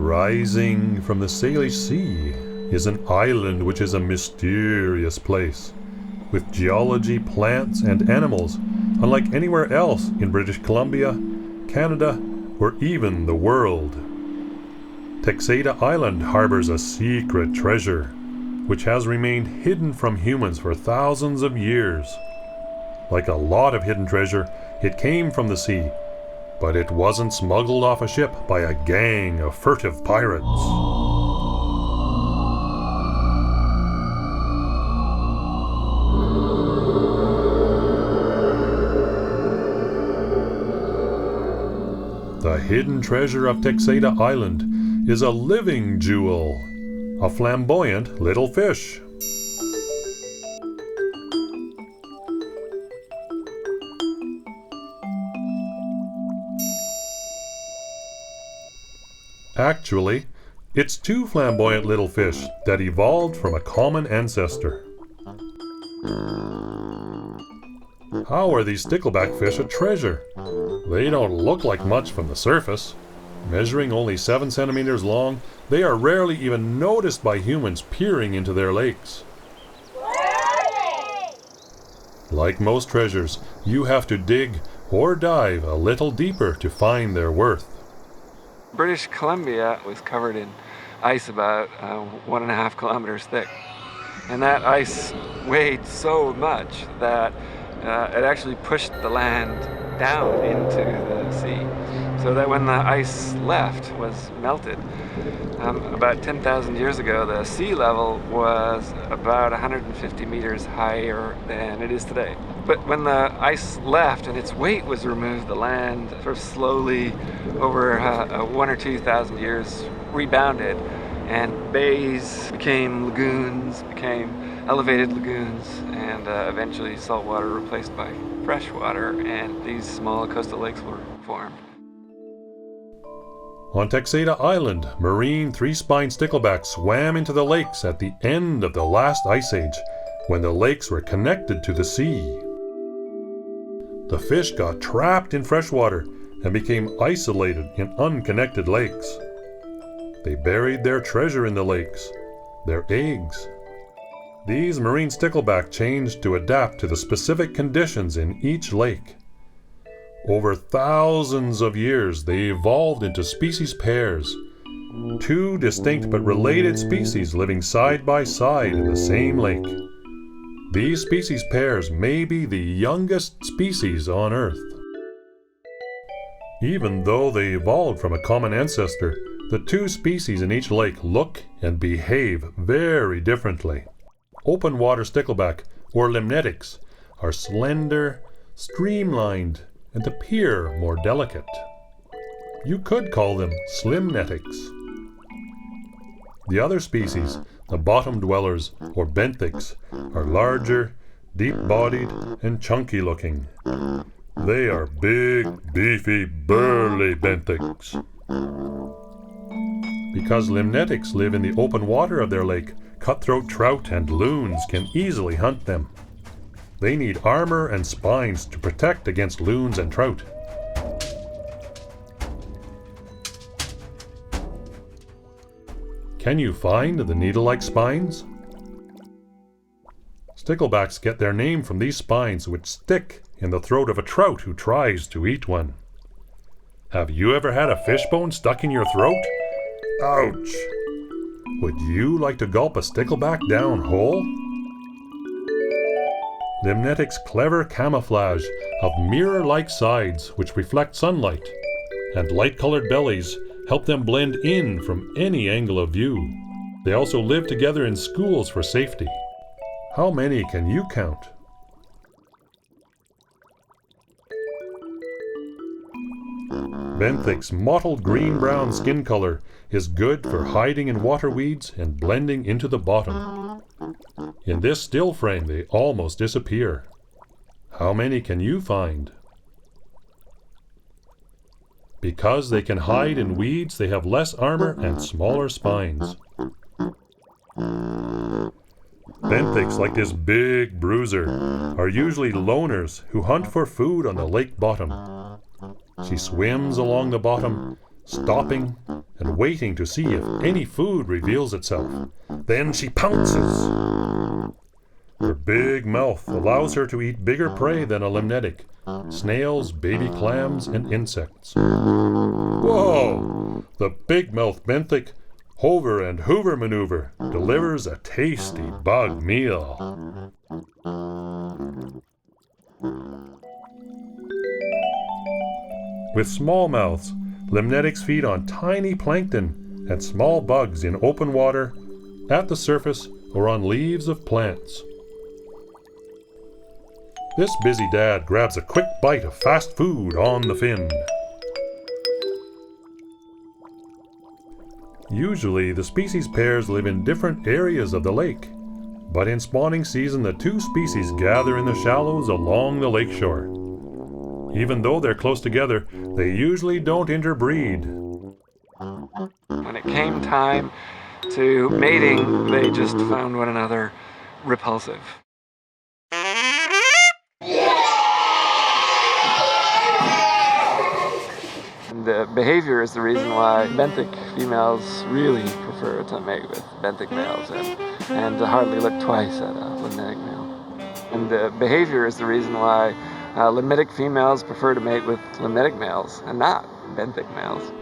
Rising from the Salish Sea is an island which is a mysterious place, with geology, plants, and animals unlike anywhere else in British Columbia, Canada, or even the world. Texada Island harbors a secret treasure, which has remained hidden from humans for thousands of years. Like a lot of hidden treasure, it came from the sea, but it wasn't smuggled off a ship by a gang of furtive pirates. The hidden treasure of Texada Island is a living jewel, a flamboyant little fish. Actually, it's two flamboyant little fish that evolved from a common ancestor. How are these stickleback fish a treasure? They don't look like much from the surface. Measuring only 7 centimeters long, they are rarely even noticed by humans peering into their lakes. Like most treasures, you have to dig or dive a little deeper to find their worth. British Columbia was covered in ice about 1.5 kilometers thick. And that ice weighed so much that it actually pushed the land down into the sea. So that when the ice left was melted, about 10,000 years ago, the sea level was about 150 meters higher than it is today. But when the ice left and its weight was removed, the land sort of slowly, over 1,000 or 2,000 years, rebounded, and bays became lagoons, became elevated lagoons, and eventually salt water replaced by fresh water, and these small coastal lakes were formed. On Texada Island, marine three-spined sticklebacks swam into the lakes at the end of the last ice age, when the lakes were connected to the sea. The fish got trapped in fresh water and became isolated in unconnected lakes. They buried their treasure in the lakes, their eggs. These marine stickleback changed to adapt to the specific conditions in each lake. Over thousands of years, they evolved into species pairs, two distinct but related species living side by side in the same lake. These species pairs may be the youngest species on Earth. Even though they evolved from a common ancestor, the two species in each lake look and behave very differently. Open water stickleback, or limnetics, are slender, streamlined, and appear more delicate. You could call them slimnetics. The other species, the bottom dwellers, or benthics, are larger, deep-bodied, and chunky-looking. They are big, beefy, burly benthics. Because limnetics live in the open water of their lake, cutthroat trout and loons can easily hunt them. They need armor and spines to protect against loons and trout. Can you find the needle-like spines? Sticklebacks get their name from these spines, which stick in the throat of a trout who tries to eat one. Have you ever had a fishbone stuck in your throat? Ouch! Would you like to gulp a stickleback down whole? Limnetics' clever camouflage of mirror-like sides which reflect sunlight and light-colored bellies help them blend in from any angle of view. They also live together in schools for safety. How many can you count? Benthic's mottled green-brown skin color is good for hiding in water weeds and blending into the bottom. In this still frame, they almost disappear. How many can you find? Because they can hide in weeds, they have less armor and smaller spines. Benthics, like this big bruiser, are usually loners who hunt for food on the lake bottom. She swims along the bottom, stopping and waiting to see if any food reveals itself. Then she pounces. Her big mouth allows her to eat bigger prey than a limnetic: snails, baby clams, and insects. Whoa! The big-mouth benthic hover and hoover maneuver delivers a tasty bug meal. With small mouths, limnetics feed on tiny plankton and small bugs in open water, at the surface, or on leaves of plants. This busy dad grabs a quick bite of fast food on the fin. Usually, the species pairs live in different areas of the lake, but in spawning season, the two species gather in the shallows along the lakeshore. Even though they're close together, they usually don't interbreed. When it came time to mating, they just found one another repulsive. The behavior is the reason why benthic females really prefer to mate with benthic males and to hardly look twice at a limnetic male. And the behavior is the reason why limnetic females prefer to mate with limnetic males and not benthic males.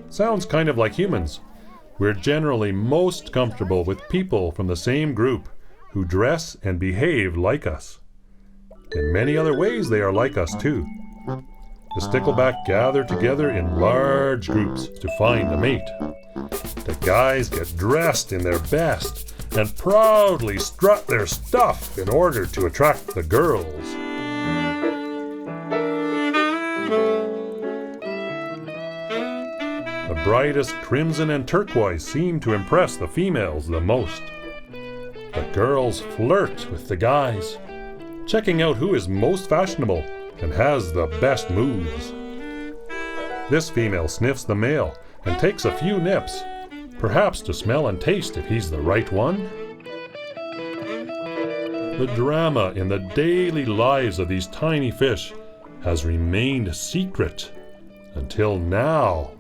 Sounds kind of like humans. We're generally most comfortable with people from the same group who dress and behave like us. In many other ways they are like us too. The stickleback gather together in large groups to find a mate. The guys get dressed in their best and proudly strut their stuff in order to attract the girls. The brightest crimson and turquoise seem to impress the females the most. The girls flirt with the guys, checking out who is most fashionable and has the best moves. This female sniffs the male and takes a few nips, perhaps to smell and taste if he's the right one. The drama in the daily lives of these tiny fish has remained secret until now.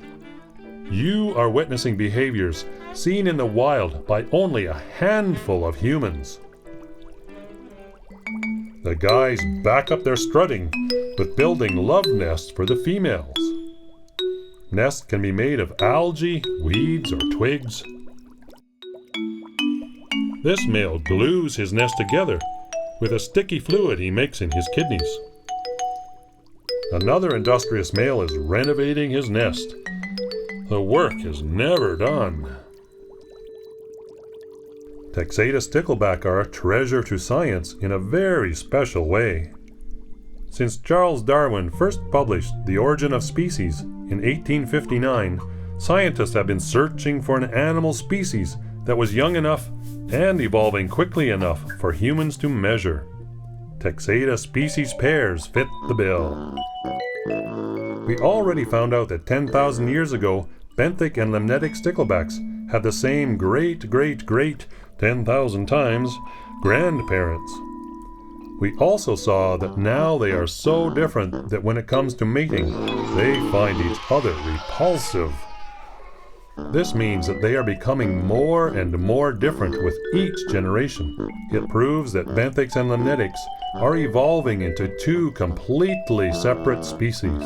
You are witnessing behaviors seen in the wild by only a handful of humans. The guys back up their strutting with building love nests for the females. Nests can be made of algae, weeds, or twigs. This male glues his nest together with a sticky fluid he makes in his kidneys. Another industrious male is renovating his nest. The work is never done. Texada stickleback are a treasure to science in a very special way. Since Charles Darwin first published The Origin of Species in 1859, scientists have been searching for an animal species that was young enough and evolving quickly enough for humans to measure. Texada species pairs fit the bill. We already found out that 10,000 years ago, benthic and limnetic sticklebacks had the same great 10,000 times grandparents. We also saw that now they are so different that when it comes to mating, they find each other repulsive. This means that they are becoming more and more different with each generation. It proves that benthics and limnetics are evolving into two completely separate species.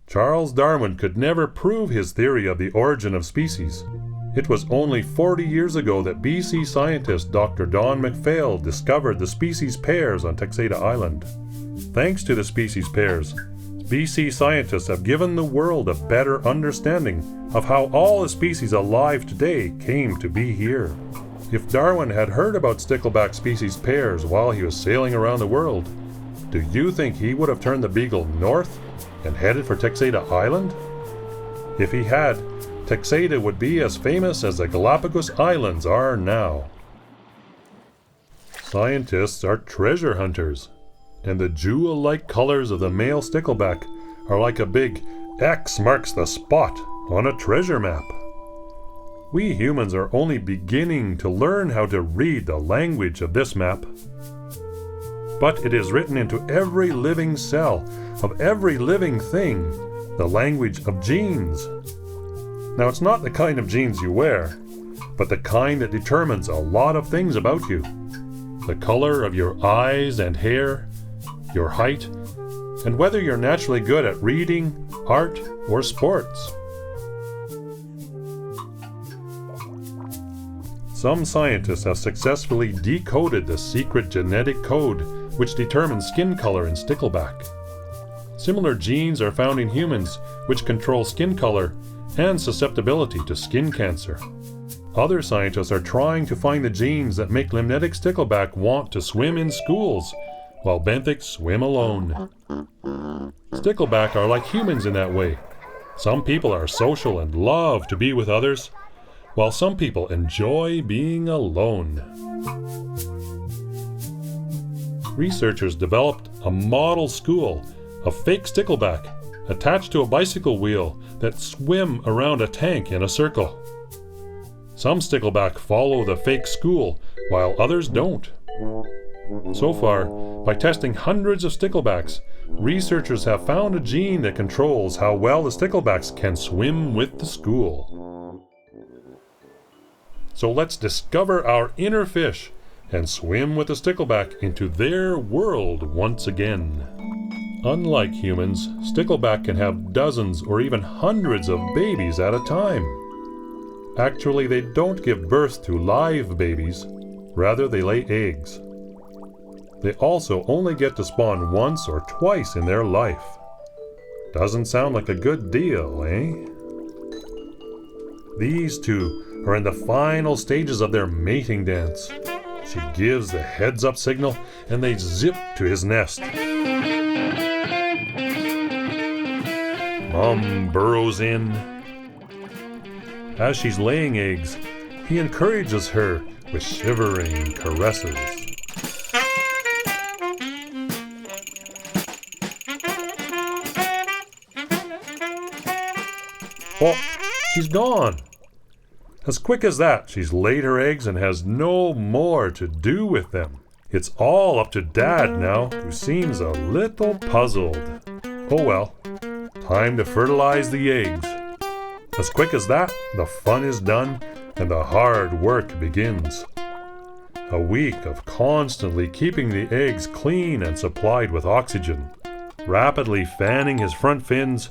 Charles Darwin could never prove his theory of the origin of species. It was only 40 years ago that BC scientist Dr. Don MacPhail discovered the species pairs on Texada Island. Thanks to the species pairs, BC scientists have given the world a better understanding of how all the species alive today came to be here. If Darwin had heard about stickleback species pairs while he was sailing around the world, do you think he would have turned the Beagle north and headed for Texada Island? If he had, Texada would be as famous as the Galapagos Islands are now. Scientists are treasure hunters, and the jewel-like colors of the male stickleback are like a big X marks the spot on a treasure map. We humans are only beginning to learn how to read the language of this map. But it is written into every living cell of every living thing, the language of jeans. Now, it's not the kind of jeans you wear, but the kind that determines a lot of things about you. The color of your eyes and hair, your height, and whether you're naturally good at reading, art, or sports. Some scientists have successfully decoded the secret genetic code which determines skin color in stickleback. Similar genes are found in humans which control skin color and susceptibility to skin cancer. Other scientists are trying to find the genes that make limnetic stickleback want to swim in schools, while benthics swim alone. Stickleback are like humans in that way. Some people are social and love to be with others, while some people enjoy being alone. Researchers developed a model school of fake stickleback attached to a bicycle wheel that swim around a tank in a circle. Some stickleback follow the fake school, while others don't. So far, by testing hundreds of sticklebacks, researchers have found a gene that controls how well the sticklebacks can swim with the school. So let's discover our inner fish and swim with the stickleback into their world once again. Unlike humans, stickleback can have dozens or even hundreds of babies at a time. Actually, they don't give birth to live babies, rather they lay eggs. They also only get to spawn once or twice in their life. Doesn't sound like a good deal, eh? These two are in the final stages of their mating dance. She gives the heads up signal and they zip to his nest. Mom burrows in. As she's laying eggs, he encourages her with shivering caresses. Oh, she's gone. As quick as that, she's laid her eggs and has no more to do with them. It's all up to Dad now, who seems a little puzzled. Oh well, time to fertilize the eggs. As quick as that, the fun is done and the hard work begins. A week of constantly keeping the eggs clean and supplied with oxygen. Rapidly fanning his front fins,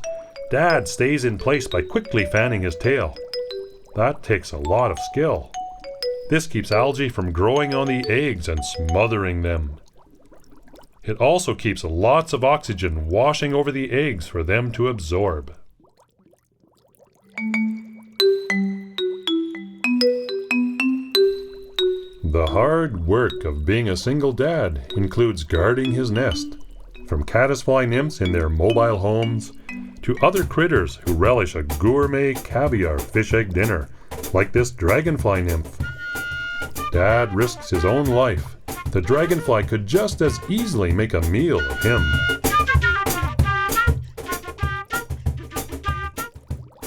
Dad stays in place by quickly fanning his tail. That takes a lot of skill. This keeps algae from growing on the eggs and smothering them. It also keeps lots of oxygen washing over the eggs for them to absorb. The hard work of being a single dad includes guarding his nest, from caddisfly nymphs in their mobile homes to other critters who relish a gourmet caviar fish egg dinner, like this dragonfly nymph. Dad risks his own life. The dragonfly could just as easily make a meal of him.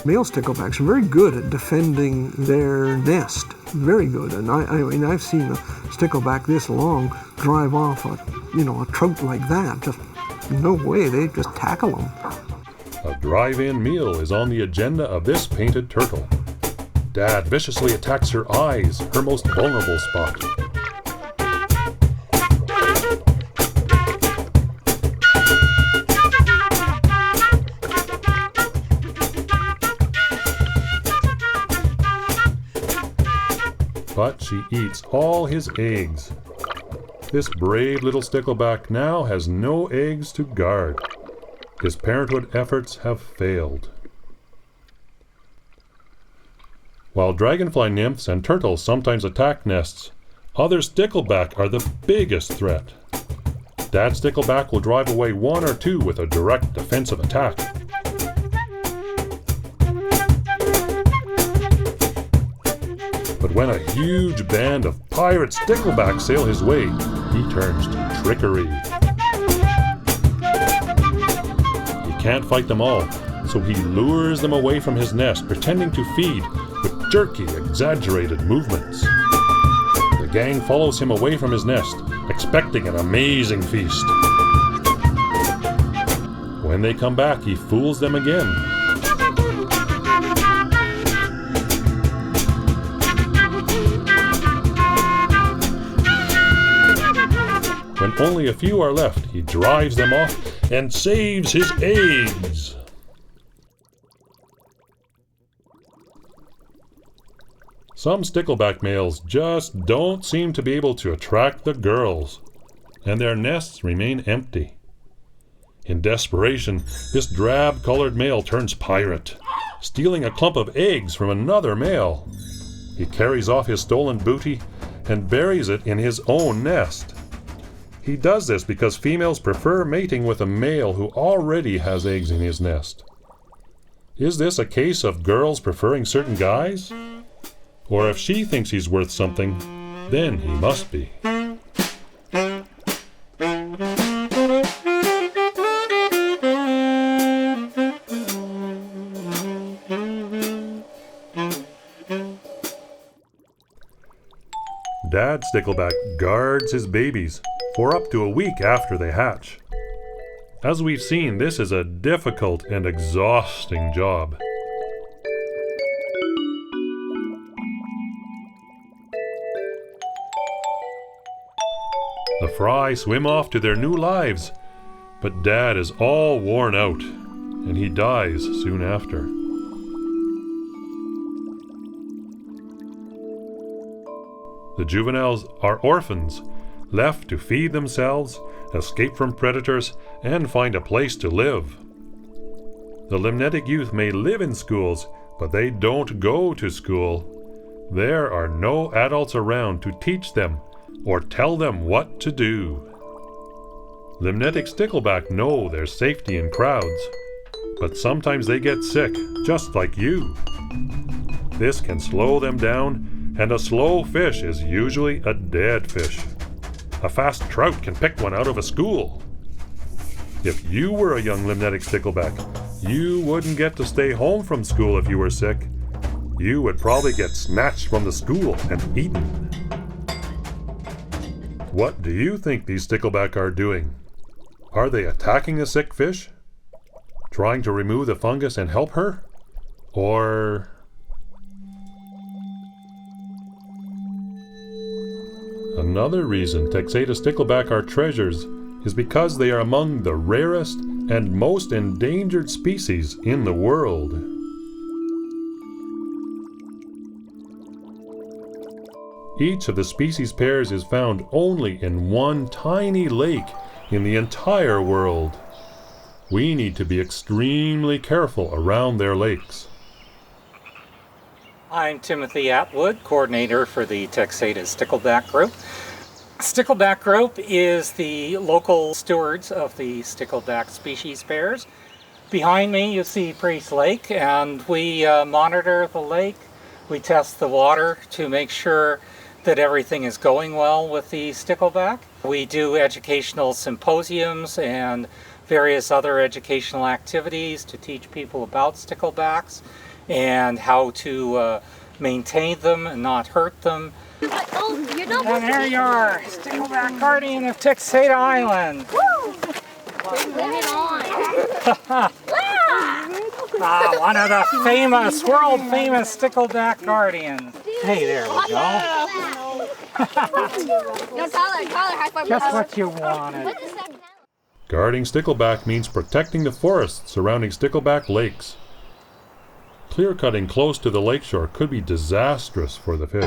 Male sticklebacks are very good at defending their nest. Very good. And I mean, I've seen a stickleback this long drive off a trout like that. Just no way. They just tackle them. A drive-in meal is on the agenda of this painted turtle. Dad viciously attacks her eyes, her most vulnerable spot. But she eats all his eggs. This brave little stickleback now has no eggs to guard. His parenthood efforts have failed. While dragonfly nymphs and turtles sometimes attack nests, other stickleback are the biggest threat. Dad stickleback will drive away one or two with a direct defensive attack. But when a huge band of pirate sticklebacks sail his way, he turns to trickery. He can't fight them all, so he lures them away from his nest, pretending to feed with jerky, exaggerated movements. The gang follows him away from his nest, expecting an amazing feast. When When they come back, he fools them again. When only a few are left, he drives them off and saves his eggs. Some stickleback males just don't seem to be able to attract the girls, and their nests remain empty. In desperation, this drab-colored male turns pirate, stealing a clump of eggs from another male. He carries off his stolen booty and buries it in his own nest. He does this because females prefer mating with a male who already has eggs in his nest. Is this a case of girls preferring certain guys? Or if she thinks he's worth something, then he must be. Dad stickleback guards his babies for up to a week after they hatch. As we've seen, this is a difficult and exhausting job. The fry swim off to their new lives, but Dad is all worn out, and he dies soon after. The juveniles are orphans, left to feed themselves, escape from predators, and find a place to live. The limnetic youth may live in schools, but they don't go to school. There are no adults around to teach them or tell them what to do. Limnetic stickleback know their safety in crowds, but sometimes they get sick, just like you. This can slow them down, and a slow fish is usually a dead fish. A fast trout can pick one out of a school. If you were a young limnetic stickleback, you wouldn't get to stay home from school if you were sick. You would probably get snatched from the school and eaten. What do you think these stickleback are doing? Are they attacking the sick fish? Trying to remove the fungus and help her? Or... Another reason Texada stickleback are treasures is because they are among the rarest and most endangered species in the world. Each of the species pairs is found only in one tiny lake in the entire world. We need to be extremely careful around their lakes. I'm Timothy Atwood, coordinator for the Texada Stickleback Group. Stickleback Group is the local stewards of the stickleback species pairs. Behind me you see Priest Lake, and we monitor the lake. We test the water to make sure that everything is going well with the stickleback. We do educational symposiums and various other educational activities to teach people about sticklebacks and how to maintain them and not hurt them. And there you are, stickleback guardian of Texada Island. Woo! Bring it on. One of the famous, world famous stickleback guardians. Hey, there we go. No, Tyler, high five. Just what you wanted. Guarding stickleback means protecting the forests surrounding stickleback lakes. Clear-cutting close to the lakeshore could be disastrous for the fish.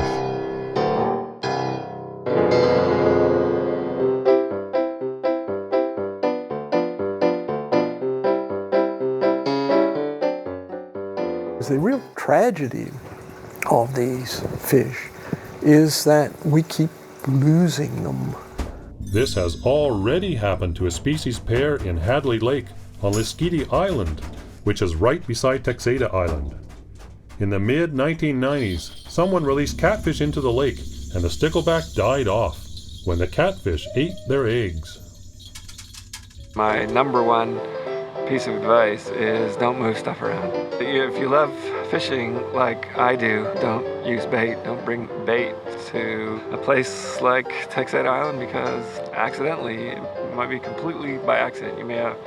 The real tragedy of these fish is that we keep losing them. This has already happened to a species pair in Hadley Lake on Salish Island, which is right beside Texada Island. In the mid-1990s, someone released catfish into the lake, and the stickleback died off when the catfish ate their eggs. My number one piece of advice is don't move stuff around. If you love fishing like I do, don't use bait. Don't bring bait to a place like Texada Island, because accidentally, it might be completely by accident, you may have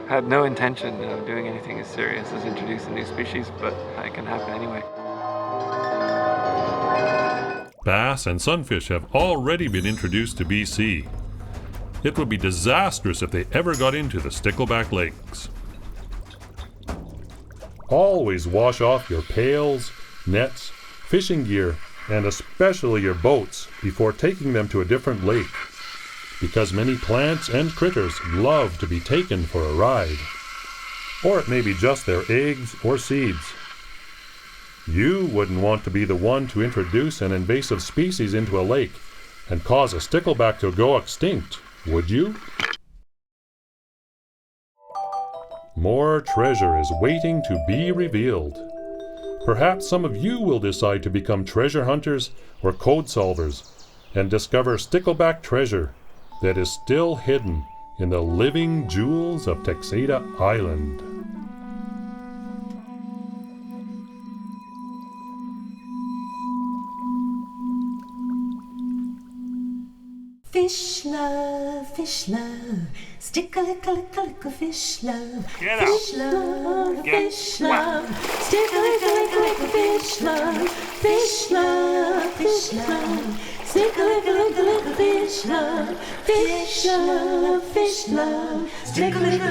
had no intention of doing anything as serious as introduce a new species, but it can happen anyway. Bass and sunfish have already been introduced to BC. It would be disastrous if they ever got into the stickleback lakes. Always wash off your pails, nets, fishing gear, and especially your boats before taking them to a different lake, because many plants and critters love to be taken for a ride. Or it may be just their eggs or seeds. You wouldn't want to be the one to introduce an invasive species into a lake and cause a stickleback to go extinct, would you? More treasure is waiting to be revealed. Perhaps some of you will decide to become treasure hunters or code solvers and discover stickleback treasure that is still hidden in the living jewels of Texada Island. Fish love, stick a lick fish love. Get out. Fish love, fish love, stick a lick fish love. Fish love, fish love, stick a lick fish love. Fish love, fish love, stick a lick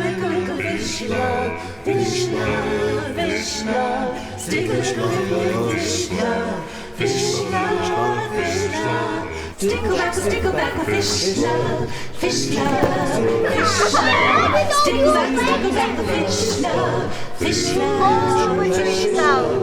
fish love. Fish love, fish love, stick a lick fish love. Fish love, fish love. Stickleback, fish love, fish love, fish love. Stickleback, fish love, fish love, fish love. Stickleback, fish love, fish love, fish love, fish love.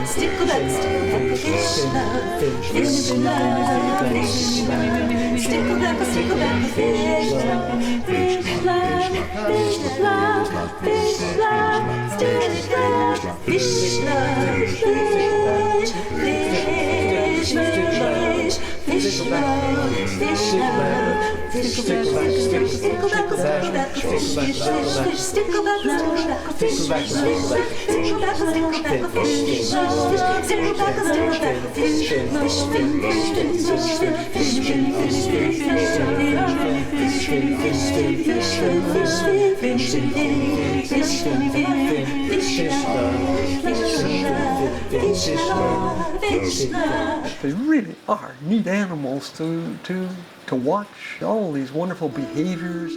Stickleback, fish They really are neat animals to watch all these wonderful behaviors.